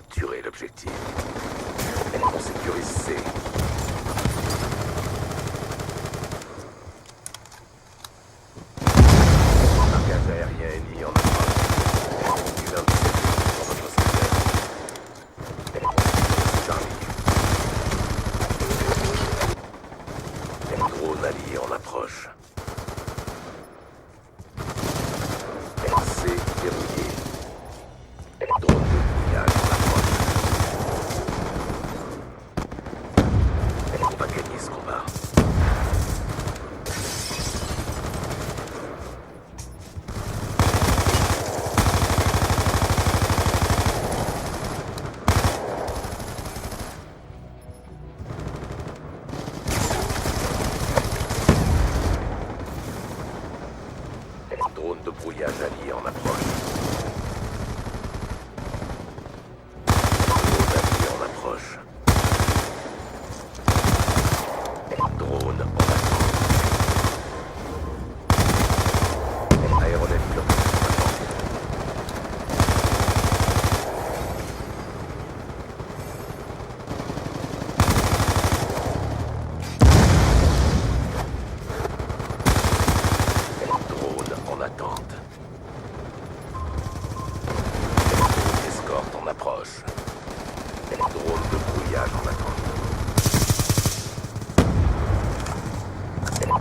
capturer l'objectif. On sécurise C. Marquage aérien ennemi en approche. Du 27 sur notre secteur. Charlie. Drone allié en approche. C verrouillé. Drone de brouillage en approche. On va gagner ce combat. Drone de brouillage allié en approche. Drone allié en approche. Drone en attente. Aéronef furtif en attente. Drone en attente. Escorte en approche. Drone de brouillage en attente.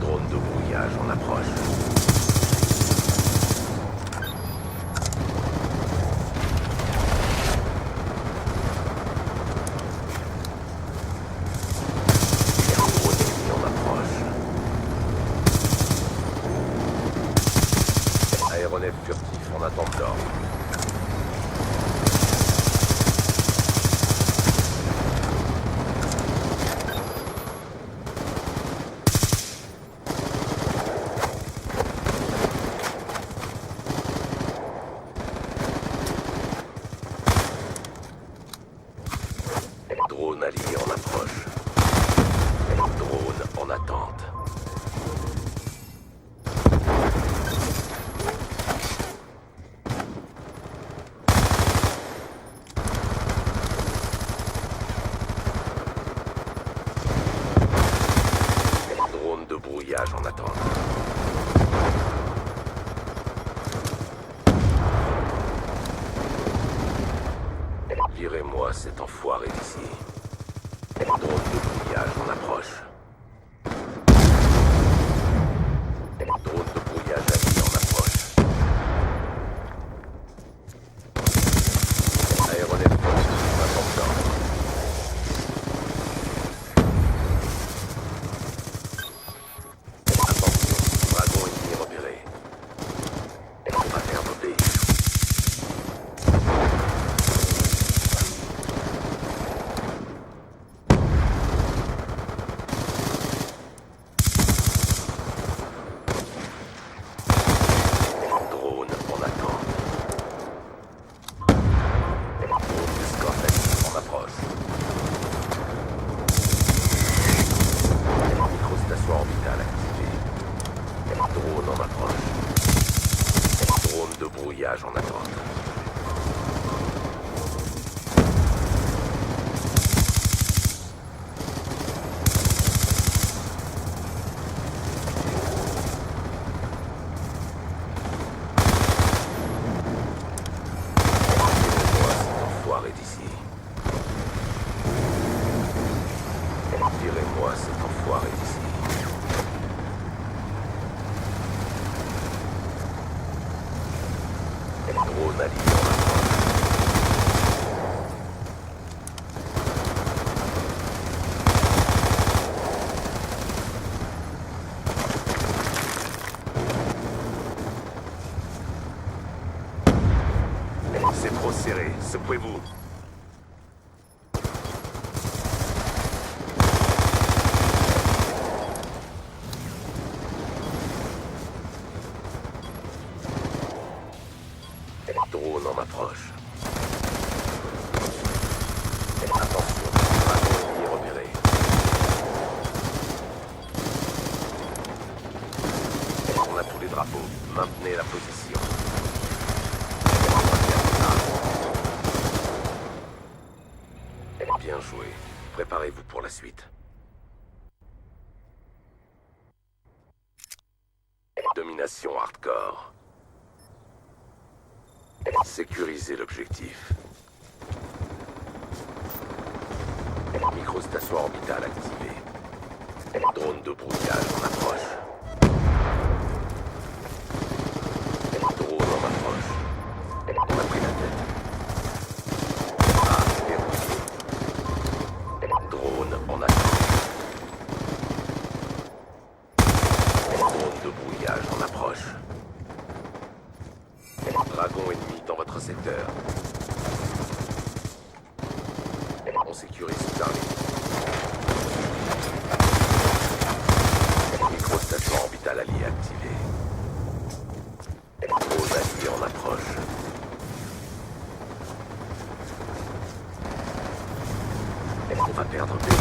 Drone de brouillage en approche. Drone ennemi en approche. Aéronef furtif en attente d'ordre. Drone allié en approche. Drone en attente. Drone de brouillage en attente. Virez-moi cet enfoiré d'ici. Drone de brouillage en approche. Drone de brouillage allié en approche. Aéronef furtif en attente d'ordre. Attention, dragon ennemi repéré. On va faire doper. Drone en attente. Drone d'escorte allié en approche. Microstation orbitale activée. Drone en approche. Drone de brouillage en attente. Tirez-moi cet enfoiré d'ici. Tirez-moi cet enfoiré d'ici. Drone allié en approche. C'est trop serré, secouez-vous. Drone en approche. Attention, dragon ennemi repéré. On a tous les drapeaux. Maintenez la position. joué. Préparez-vous pour la suite. Domination hardcore. Sécurisez l'objectif. Microstation orbitale activée. Drone de brouillage en approche. Drone en approche. On a pris la tête. Ah, verrouillé. Drone en approche. Drone de brouillage en approche. Dragon ennemi dans votre secteur. On sécurise Starlink. Microstation orbitale alliée activée. Drone allié en approche. On va perdre des...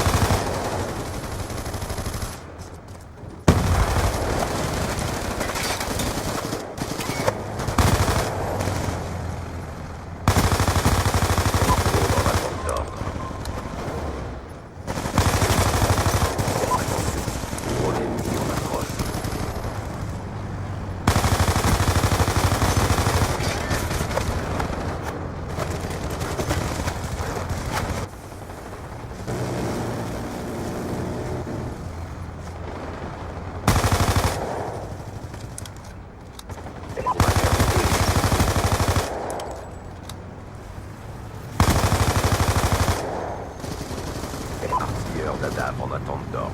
Dadav en attente d'ordre.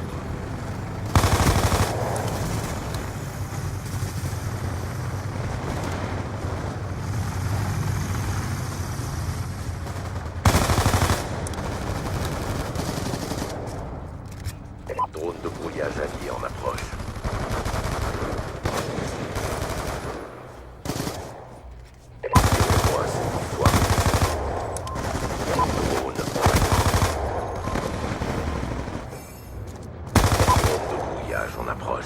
Drone de brouillage allié en approche. Tirez-moi cet enfoiré. Drone en en approche.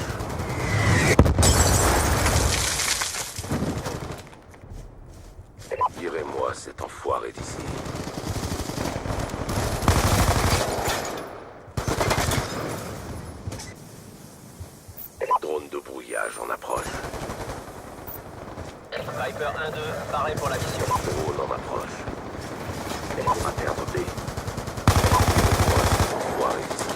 Tirez-moi cet enfoiré d'ici. Drone de brouillage en approche. Viper 1-2, paré pour la mission. Drone en approche. On va perdre B. Tirez-moi cet enfoiré d'ici.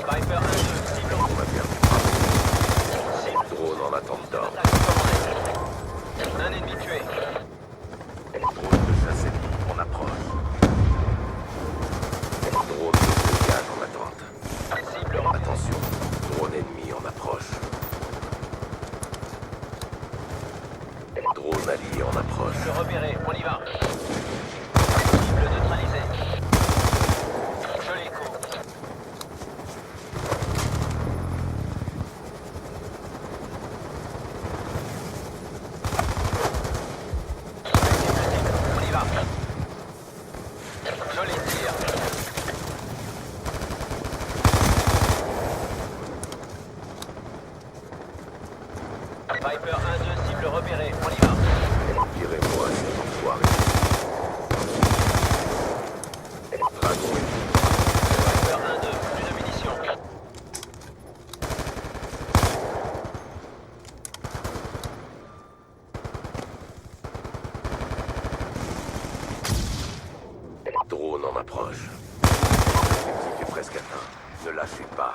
Viper 1-2, cible en On va perdre drone en attente d'ordre. un ennemi tué. Drone de chasse ennemi en approche. Drone de brouillage en attente. Cible Attention, drone ennemi en approche. Drone allié en approche. repéré, on y va. Cible neutralisée. Joli coup. On y va. Joli tir. Viper 1-2, cible repérée, on y va. Tirez-moi cet enfoiré. Dragon ennemi. Viper 1-2, plus de munitions. Drone en approche. L'objectif est presque atteint. Ne lâchez pas.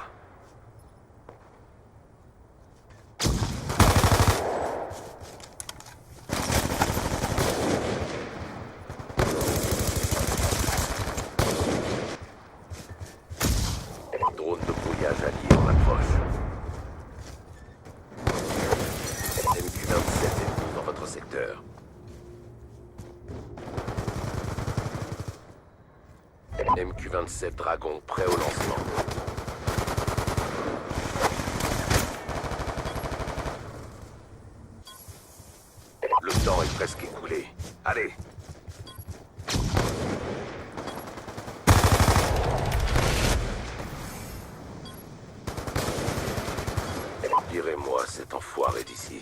Drone de brouillage allié en approche. MQ-27 ennemi dans votre secteur. MQ-27 Dragon prêt au lancement. Le temps est presque écoulé. Allez! Tirez-moi cet enfoiré d'ici.